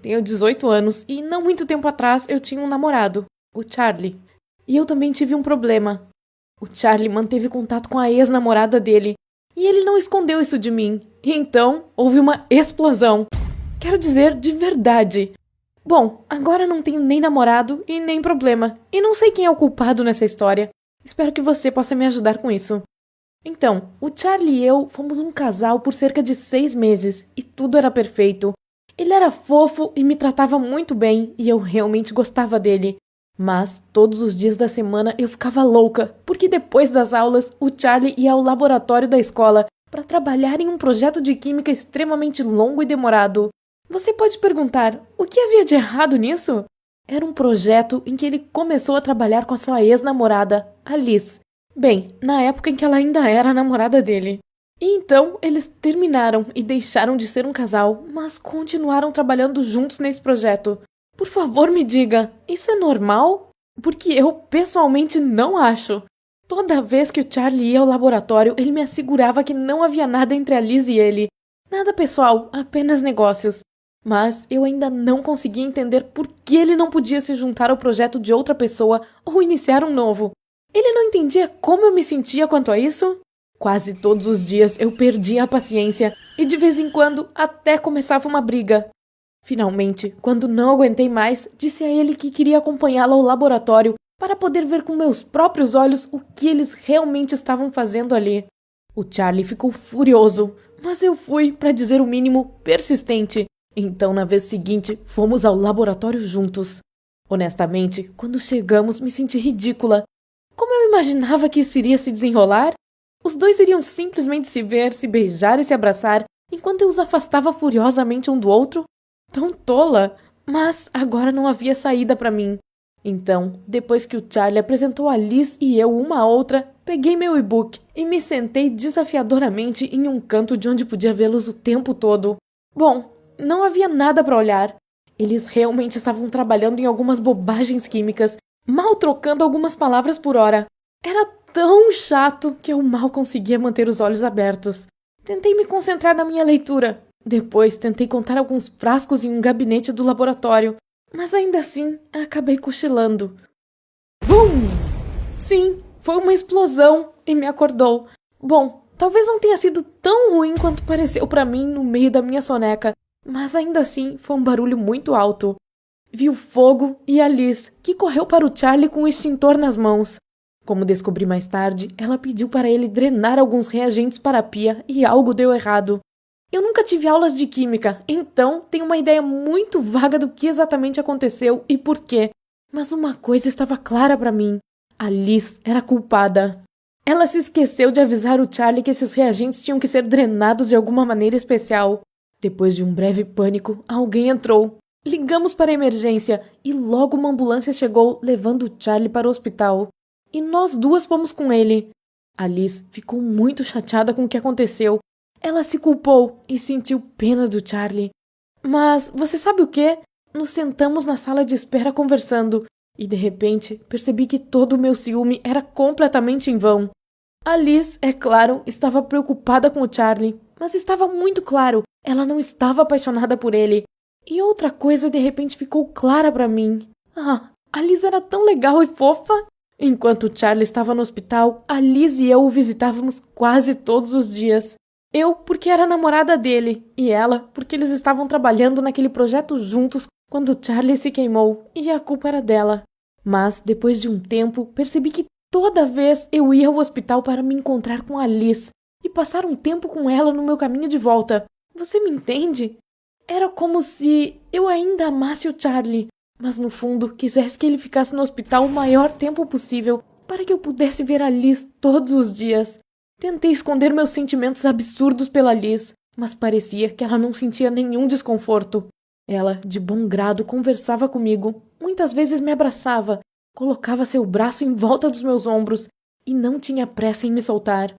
tenho 18 anos e não muito tempo atrás eu tinha um namorado, o Charlie. E eu também tive um problema. O Charlie manteve contato com a ex-namorada dele e ele não escondeu isso de mim. E então houve uma explosão. Quero dizer, de verdade. Bom, agora não tenho nem namorado e nem problema. E não sei quem é o culpado nessa história. Espero que você possa me ajudar com isso. Então, o Charlie e eu fomos um casal por cerca de 6 meses e tudo era perfeito. Ele era fofo e me tratava muito bem e eu realmente gostava dele. Mas todos os dias da semana eu ficava louca, porque depois das aulas o Charlie ia ao laboratório da escola para trabalhar em um projeto de química extremamente longo e demorado. Você pode perguntar, o que havia de errado nisso? Era um projeto em que ele começou a trabalhar com a sua ex-namorada, a Liz. Bem, na época em que ela ainda era a namorada dele. E então eles terminaram e deixaram de ser um casal, mas continuaram trabalhando juntos nesse projeto. Por favor, me diga, isso é normal? Porque eu, pessoalmente, não acho. Toda vez que o Charlie ia ao laboratório, ele me assegurava que não havia nada entre a Liz e ele. Nada pessoal, apenas negócios. Mas eu ainda não conseguia entender por que ele não podia se juntar ao projeto de outra pessoa ou iniciar um novo. Ele não entendia como eu me sentia quanto a isso? Quase todos os dias eu perdia a paciência e de vez em quando até começava uma briga. Finalmente, quando não aguentei mais, disse a ele que queria acompanhá-lo ao laboratório para poder ver com meus próprios olhos o que eles realmente estavam fazendo ali. O Charlie ficou furioso, mas eu fui, para dizer o mínimo, persistente. Então, na vez seguinte, fomos ao laboratório juntos. Honestamente, quando chegamos, me senti ridícula. Como eu imaginava que isso iria se desenrolar? Os dois iriam simplesmente se ver, se beijar e se abraçar, enquanto eu os afastava furiosamente um do outro? Tão tola! Mas agora não havia saída para mim. Então, depois que o Charlie apresentou a Liz e eu uma a outra, peguei meu e-book e me sentei desafiadoramente em um canto de onde podia vê-los o tempo todo. Bom, não havia nada para olhar. Eles realmente estavam trabalhando em algumas bobagens químicas, mal trocando algumas palavras por hora. Era tão chato que eu mal conseguia manter os olhos abertos. Tentei me concentrar na minha leitura. Depois tentei contar alguns frascos em um gabinete do laboratório, mas ainda assim acabei cochilando. Bum! Sim, foi uma explosão e me acordou. Bom, talvez não tenha sido tão ruim quanto pareceu para mim no meio da minha soneca, mas ainda assim foi um barulho muito alto. Vi o fogo e a Liz, que correu para o Charlie com o extintor nas mãos. Como descobri mais tarde, ela pediu para ele drenar alguns reagentes para a pia e algo deu errado. Eu nunca tive aulas de química, então tenho uma ideia muito vaga do que exatamente aconteceu e por quê. Mas uma coisa estava clara para mim. A Liz era culpada. Ela se esqueceu de avisar o Charlie que esses reagentes tinham que ser drenados de alguma maneira especial. Depois de um breve pânico, alguém entrou. Ligamos para a emergência e logo uma ambulância chegou levando o Charlie para o hospital. E nós duas fomos com ele. A Liz ficou muito chateada com o que aconteceu. Ela se culpou e sentiu pena do Charlie. Mas você sabe o quê? Nos sentamos na sala de espera conversando e de repente percebi que todo o meu ciúme era completamente em vão. A Liz, é claro, estava preocupada com o Charlie, mas estava muito claro, ela não estava apaixonada por ele. E outra coisa de repente ficou clara para mim. A Liz era tão legal e fofa. Enquanto o Charlie estava no hospital, a Liz e eu o visitávamos quase todos os dias. Eu porque era namorada dele, e ela porque eles estavam trabalhando naquele projeto juntos quando Charlie se queimou, e a culpa era dela. Mas, depois de um tempo, percebi que toda vez eu ia ao hospital para me encontrar com a Liz e passar um tempo com ela no meu caminho de volta. Você me entende? Era como se eu ainda amasse o Charlie, mas no fundo quisesse que ele ficasse no hospital o maior tempo possível para que eu pudesse ver a Liz todos os dias. Tentei esconder meus sentimentos absurdos pela Liz, mas parecia que ela não sentia nenhum desconforto. Ela, de bom grado, conversava comigo, muitas vezes me abraçava, colocava seu braço em volta dos meus ombros e não tinha pressa em me soltar.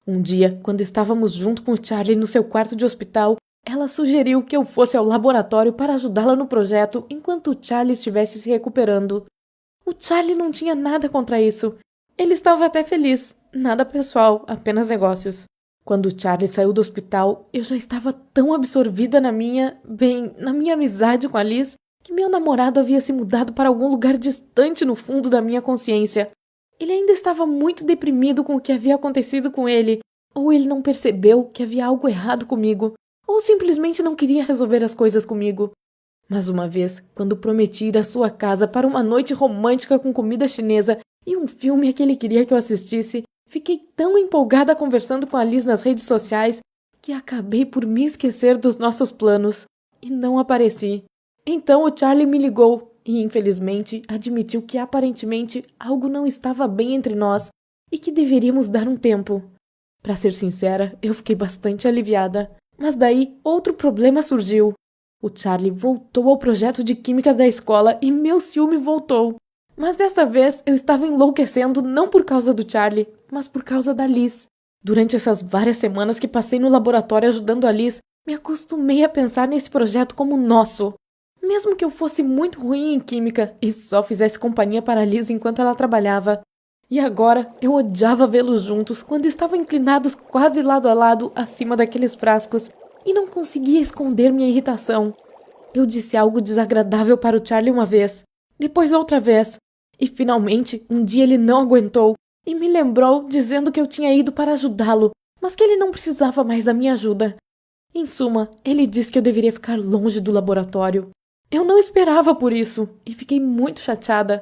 Um dia, quando estávamos junto com o Charlie no seu quarto de hospital, ela sugeriu que eu fosse ao laboratório para ajudá-la no projeto enquanto o Charlie estivesse se recuperando. O Charlie não tinha nada contra isso. Ele estava até feliz. Nada pessoal, apenas negócios. Quando o Charlie saiu do hospital, eu já estava tão absorvida na minha amizade com a Liz, que meu namorado havia se mudado para algum lugar distante no fundo da minha consciência. Ele ainda estava muito deprimido com o que havia acontecido com ele, ou ele não percebeu que havia algo errado comigo, ou simplesmente não queria resolver as coisas comigo. Mas uma vez, quando prometi ir à sua casa para uma noite romântica com comida chinesa e um filme a que ele queria que eu assistisse, fiquei tão empolgada conversando com a Liz nas redes sociais que acabei por me esquecer dos nossos planos e não apareci. Então o Charlie me ligou e, infelizmente, admitiu que aparentemente algo não estava bem entre nós e que deveríamos dar um tempo. Para ser sincera, eu fiquei bastante aliviada. Mas daí outro problema surgiu. O Charlie voltou ao projeto de química da escola e meu ciúme voltou. Mas desta vez eu estava enlouquecendo não por causa do Charlie, mas por causa da Liz. Durante essas várias semanas que passei no laboratório ajudando a Liz, me acostumei a pensar nesse projeto como nosso. Mesmo que eu fosse muito ruim em química e só fizesse companhia para a Liz enquanto ela trabalhava. E agora eu odiava vê-los juntos quando estavam inclinados quase lado a lado acima daqueles frascos e não conseguia esconder minha irritação. Eu disse algo desagradável para o Charlie uma vez, depois outra vez, e finalmente um dia ele não aguentou e me lembrou dizendo que eu tinha ido para ajudá-lo, mas que ele não precisava mais da minha ajuda. Em suma, ele disse que eu deveria ficar longe do laboratório. Eu não esperava por isso e fiquei muito chateada.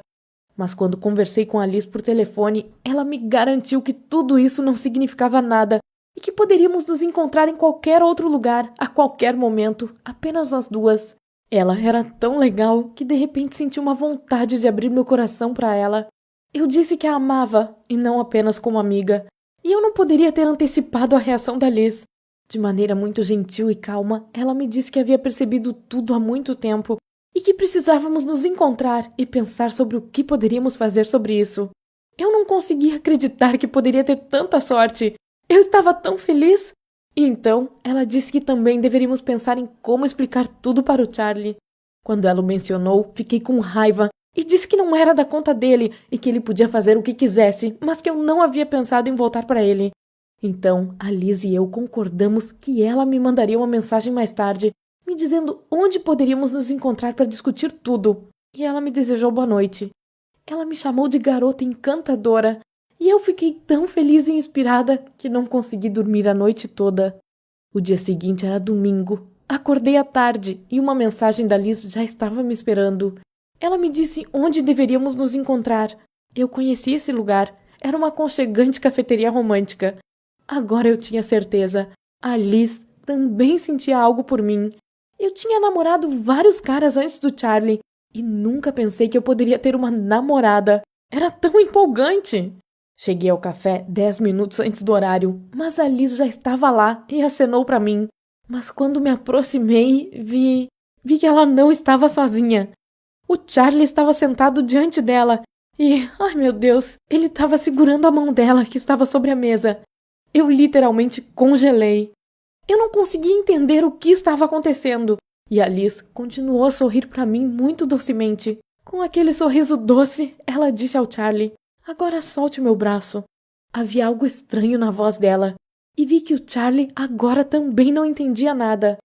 Mas quando conversei com a Liz por telefone, ela me garantiu que tudo isso não significava nada e que poderíamos nos encontrar em qualquer outro lugar, a qualquer momento, apenas nós duas. Ela era tão legal que de repente senti uma vontade de abrir meu coração para ela. Eu disse que a amava, e não apenas como amiga, e eu não poderia ter antecipado a reação da Liz. De maneira muito gentil e calma, ela me disse que havia percebido tudo há muito tempo e que precisávamos nos encontrar e pensar sobre o que poderíamos fazer sobre isso. Eu não conseguia acreditar que poderia ter tanta sorte. Eu estava tão feliz. E então, ela disse que também deveríamos pensar em como explicar tudo para o Charlie. Quando ela o mencionou, fiquei com raiva e disse que não era da conta dele e que ele podia fazer o que quisesse, mas que eu não havia pensado em voltar para ele. Então, a Liz e eu concordamos que ela me mandaria uma mensagem mais tarde, me dizendo onde poderíamos nos encontrar para discutir tudo. E ela me desejou boa noite. Ela me chamou de garota encantadora. E eu fiquei tão feliz e inspirada que não consegui dormir a noite toda. O dia seguinte era domingo. Acordei à tarde e uma mensagem da Liz já estava me esperando. Ela me disse onde deveríamos nos encontrar. Eu conhecia esse lugar. Era uma aconchegante cafeteria romântica. Agora eu tinha certeza. A Liz também sentia algo por mim. Eu tinha namorado vários caras antes do Charlie e nunca pensei que eu poderia ter uma namorada. Era tão empolgante! Cheguei ao café 10 minutos antes do horário, mas a Liz já estava lá e acenou para mim. Mas quando me aproximei, vi que ela não estava sozinha. O Charlie estava sentado diante dela e, ai meu Deus, ele estava segurando a mão dela que estava sobre a mesa. Eu literalmente congelei. Eu não conseguia entender o que estava acontecendo. E a Liz continuou a sorrir para mim muito docemente. Com aquele sorriso doce, ela disse ao Charlie: "Agora solte o meu braço." Havia algo estranho na voz dela, e vi que o Charlie agora também não entendia nada.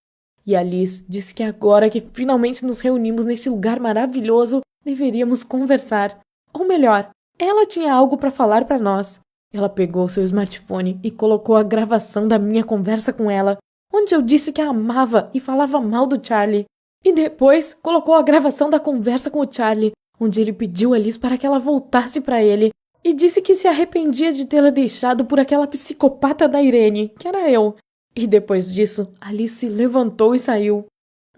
E a Liz disse que agora que finalmente nos reunimos nesse lugar maravilhoso, deveríamos conversar. Ou melhor, ela tinha algo para falar para nós. Ela pegou seu smartphone e colocou a gravação da minha conversa com ela, onde eu disse que a amava e falava mal do Charlie. E depois colocou a gravação da conversa com o Charlie, onde ele pediu a Liz para que ela voltasse para ele e disse que se arrependia de tê-la deixado por aquela psicopata da Irene, que era eu. E depois disso, a Liz se levantou e saiu.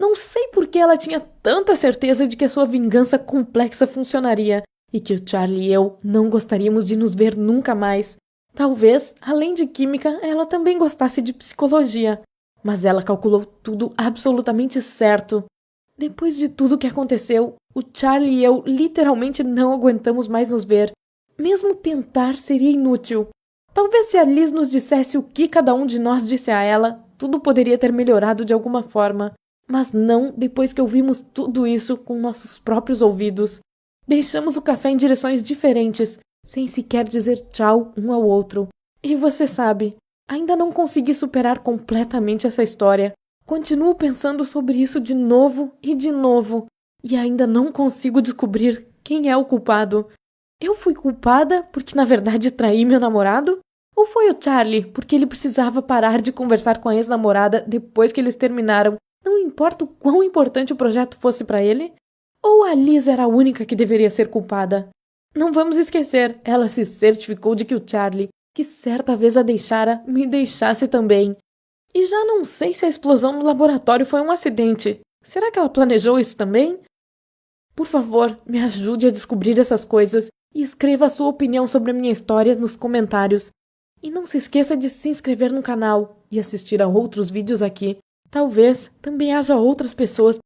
Não sei por que ela tinha tanta certeza de que a sua vingança complexa funcionaria e que o Charlie e eu não gostaríamos de nos ver nunca mais. Talvez, além de química, ela também gostasse de psicologia. Mas ela calculou tudo absolutamente certo. Depois de tudo que aconteceu, o Charlie e eu literalmente não aguentamos mais nos ver. Mesmo tentar seria inútil. Talvez se a Liz nos dissesse o que cada um de nós disse a ela, tudo poderia ter melhorado de alguma forma. Mas não depois que ouvimos tudo isso com nossos próprios ouvidos. Deixamos o café em direções diferentes, sem sequer dizer tchau um ao outro. E você sabe, Ainda não consegui superar completamente essa história. Continuo pensando sobre isso de novo e ainda não consigo descobrir quem é o culpado. Eu fui culpada porque na verdade traí meu namorado? Ou foi o Charlie porque ele precisava parar de conversar com a ex-namorada depois que eles terminaram, não importa o quão importante o projeto fosse para ele? Ou a Liz era a única que deveria ser culpada? Não vamos esquecer, ela se certificou de que o Charlie, que certa vez a deixara, me deixasse também. E já não sei se a explosão no laboratório foi um acidente. Será que ela planejou isso também? Por favor, me ajude a descobrir essas coisas e escreva a sua opinião sobre a minha história nos comentários. E não se esqueça de se inscrever no canal e assistir a outros vídeos aqui. Talvez também haja outras pessoas